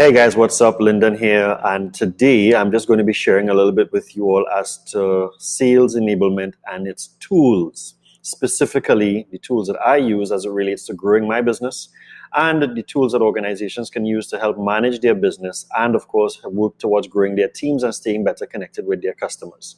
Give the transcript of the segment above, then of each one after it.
Hey guys, what's up? Lyndon here, and today I'm just going to be sharing a little bit with you all as to sales enablement and its tools, specifically the tools that I use as it relates to growing my business and the tools that organizations can use to help manage their business and of course work towards growing their teams and staying better connected with their customers.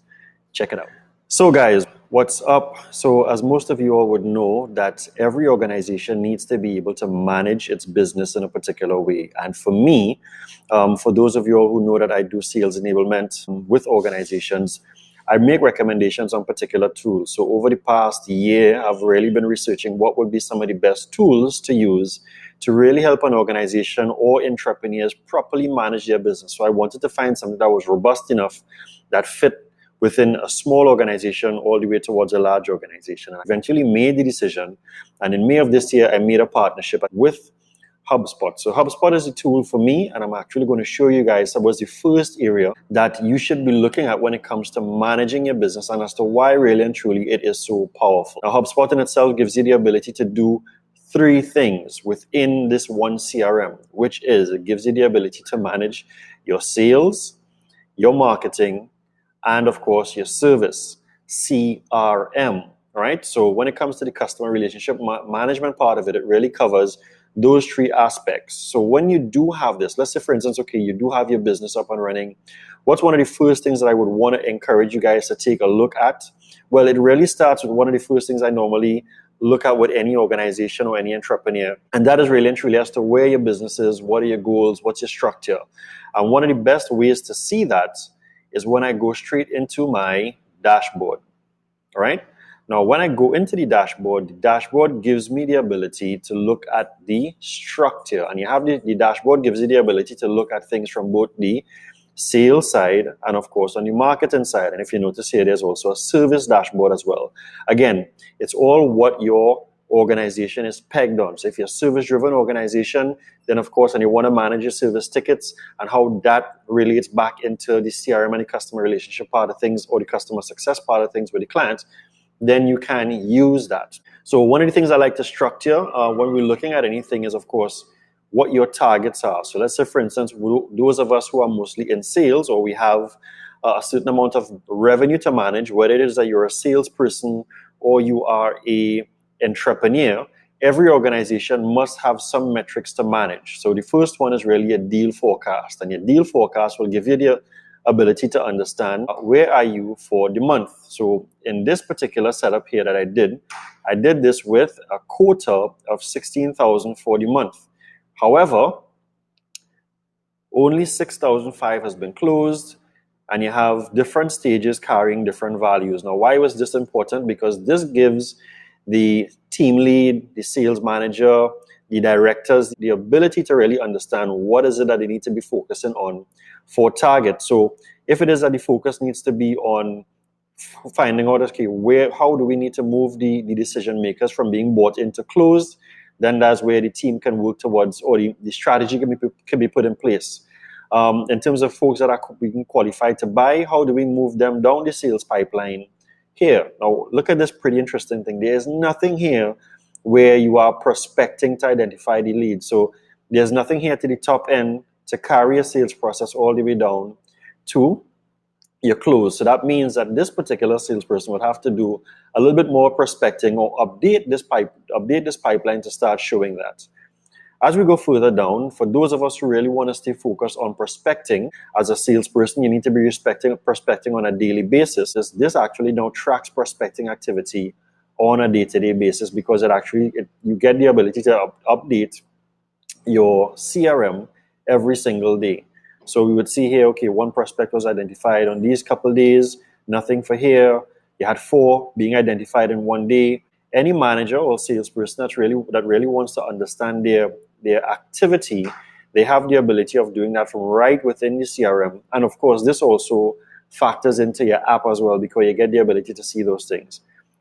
Check it out. So guys, what's up? So as most of you all would know, that every organization needs to be able to manage its business in a particular way. And for me, for those of you all who know that I do sales enablement with organizations, I make recommendations on particular tools. So over the past year, I've really been researching what would be some of the best tools to use to really help an organization or entrepreneurs properly manage their business. So I wanted to find something that was robust enough, that fit within a small organization all the way towards a large organization. I eventually made the decision, and in May of this year, I made a partnership with HubSpot. So HubSpot is a tool for me, and I'm actually going to show you guys that was the first area that you should be looking at when it comes to managing your business and as to why really and truly it is so powerful. Now, HubSpot in itself gives you the ability to do three things within this one CRM, which is it gives you the ability to manage your sales, your marketing, and of course your service, CRM, right? So when it comes to the customer relationship management part of it, it really covers those three aspects. So when you do have this, let's say for instance, okay, you do have your business up and running, what's one of the first things that I would want to encourage you guys to take a look at? Well, it really starts with one of the first things I normally look at with any organization or any entrepreneur, and that is really and truly as to where your business is, what are your goals, what's your structure. And one of the best ways to see that is when I go straight into my dashboard, all right? Now, when I go into the dashboard gives me the ability to look at the structure, and you have the dashboard gives you the ability to look at things from both the sales side and of course on the marketing side. And if you notice here, there's also a service dashboard as well. Again, it's all what your organization is pegged on. So if you're a service-driven organization, then of course, and you want to manage your service tickets and how that relates back into the CRM and the customer relationship part of things or the customer success part of things with the client, then you can use that. So one of the things I like to structure when we're looking at anything is of course what your targets are. So let's say for instance, those of us who are mostly in sales or we have a certain amount of revenue to manage, whether it is that you're a salesperson or you are a entrepreneur, every organization must have some metrics to manage. So the first one is really a deal forecast, and your deal forecast will give you the ability to understand where are you for the month. So in this particular setup here that I did this with a quota of 16,000 for the month. However, only 6,005 has been closed, and you have different stages carrying different values. Now, why was this important? Because this gives the team lead, the sales manager, the directors, the ability to really understand what is it that they need to be focusing on for target. So if it is that the focus needs to be on finding out, okay, how do we need to move the decision makers from being bought into closed, then that's where the team can work towards, or the strategy can be put in place. In terms of folks that are being qualified to buy, how do we move them down the sales pipeline? Here, now look at this pretty interesting thing. There is nothing here where you are prospecting to identify the lead. So there's nothing here to the top end to carry a sales process all the way down to your close. So that means that this particular salesperson would have to do a little bit more prospecting or update this pipeline to start showing that. As we go further down, for those of us who really want to stay focused on prospecting, as a salesperson, you need to be prospecting on a daily basis. This actually now tracks prospecting activity on a day-to-day basis, because you get the ability to update your CRM every single day. So we would see here, okay, one prospect was identified on these couple days, nothing for here. You had 4 being identified in one day. Any manager or salesperson that really wants to understand their activity, they have the ability of doing that from right within the CRM. And of course, this also factors into your app as well, because you get the ability to see those things.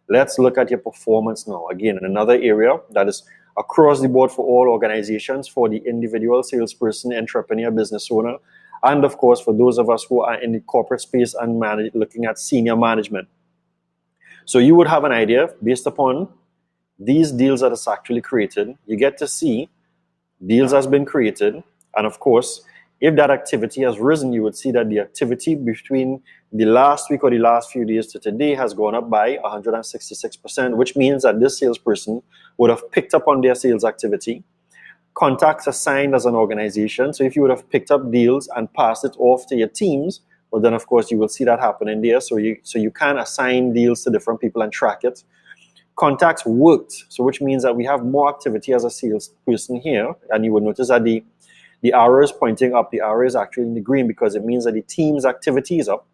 Let's look at your performance now. Again, in another area that is across the board for all organizations, for the individual salesperson, entrepreneur, business owner, and of course, for those of us who are in the corporate space and looking at senior management. So you would have an idea based upon these deals that is actually created. You get to see deals has been created, and of course, If that activity has risen, you would see that the activity between the last week or the last few days to today has gone up by 166%, which means that this salesperson would have picked up on their sales activity. Contacts assigned as an organization. So if you would have picked up deals and passed it off to your teams, well, then of course you will see that happening there. So you can assign deals to different people and track it. Contacts worked, so which means that we have more activity as a salesperson here, and you will notice that the arrow is pointing up. The arrow is actually in the green because it means that the team's activity is up.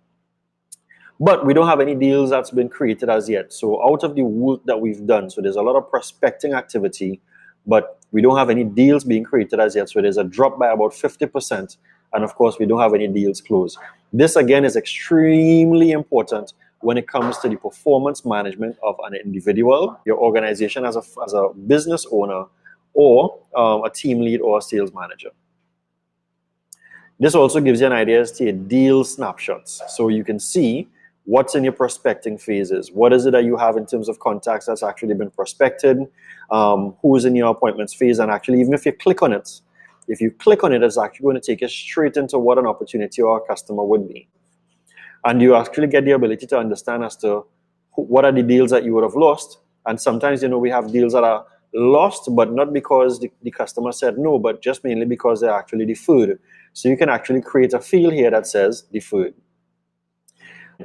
But we don't have any deals that's been created as yet. So out of the work that we've done, so there's a lot of prospecting activity, but we don't have any deals being created as yet. So there's a drop by about 50%. And of course, we don't have any deals closed. This again is extremely important when it comes to the performance management of an individual, your organization as a business owner, or a team lead or a sales manager. This also gives you an idea as to deal snapshots. So you can see what's in your prospecting phases. What is it that you have in terms of contacts that's actually been prospected? Who's in your appointments phase? And actually, even if you click on it, it's actually going to take you straight into what an opportunity or a customer would be. And you actually get the ability to understand as to what are the deals that you would have lost. And sometimes, we have deals that are lost, but not because the customer said no, but just mainly because they're actually deferred. So you can actually create a field here that says deferred.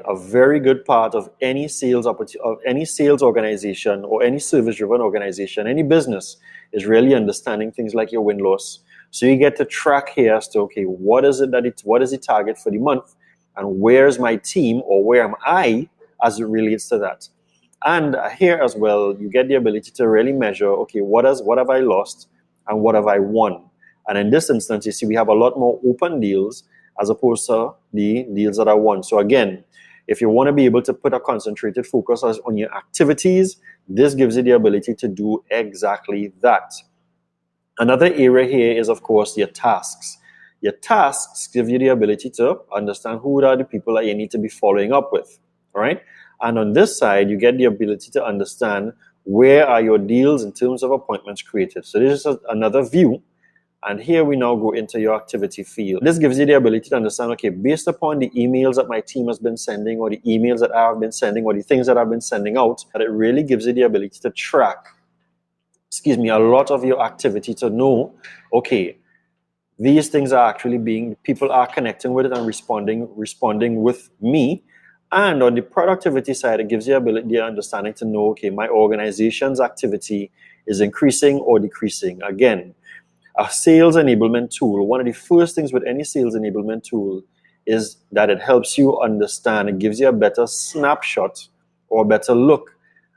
A very good part of any sales organization or any service-driven organization, any business, is really understanding things like your win-loss. So you get to track here as to, okay, what is the target for the month, and where's my team, or where am I as it relates to that. And here as well, you get the ability to really measure, okay, what have I lost and what have I won. And in this instance, you see we have a lot more open deals as opposed to the deals that are won. So again, if you want to be able to put a concentrated focus on your activities, this gives you the ability to do exactly that. Another area here is, of course, your tasks. Your tasks give you the ability to understand who are the people that you need to be following up with, all right? And on this side, you get the ability to understand where are your deals in terms of appointments created. So this is another view. And here we now go into your activity field. This gives you the ability to understand, okay, based upon the emails that my team has been sending, or the emails that I have been sending, or the things that I've been sending out, that it really gives you the ability to track, a lot of your activity, to know, okay, these things are actually people are connecting with it and responding with me. And on the productivity side, it gives you the understanding to know, okay, my organization's activity is increasing or decreasing. Again, a sales enablement tool, one of the first things with any sales enablement tool is that it helps you understand, it gives you a better snapshot or a better look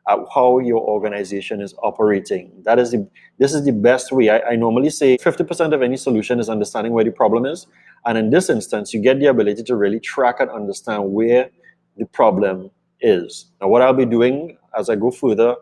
at how your organization is operating. This is the best way. I normally say 50% of any solution is understanding where the problem is. And in this instance, you get the ability to really track and understand where the problem is. Now, what I'll be doing as I go further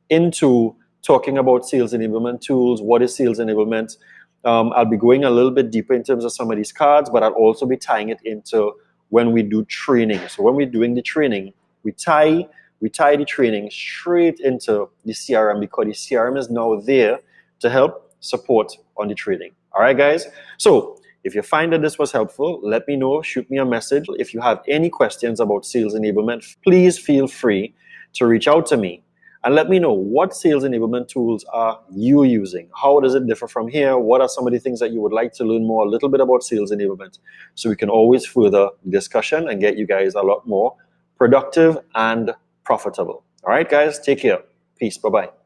into talking about sales enablement tools, what is sales enablement, I'll be going a little bit deeper in terms of some of these cards, but I'll also be tying it into when we do training. So when we're doing the training, we tie the training straight into the CRM, because the CRM is now there to help support on the training. All right, guys? So if you find that this was helpful, let me know, shoot me a message. If you have any questions about sales enablement, please feel free to reach out to me and let me know, what sales enablement tools are you using? How does it differ from here? What are some of the things that you would like to learn more, a little bit about sales enablement, so we can always further discussion and get you guys a lot more productive and profitable. All right, guys, take care. Peace. Bye-bye.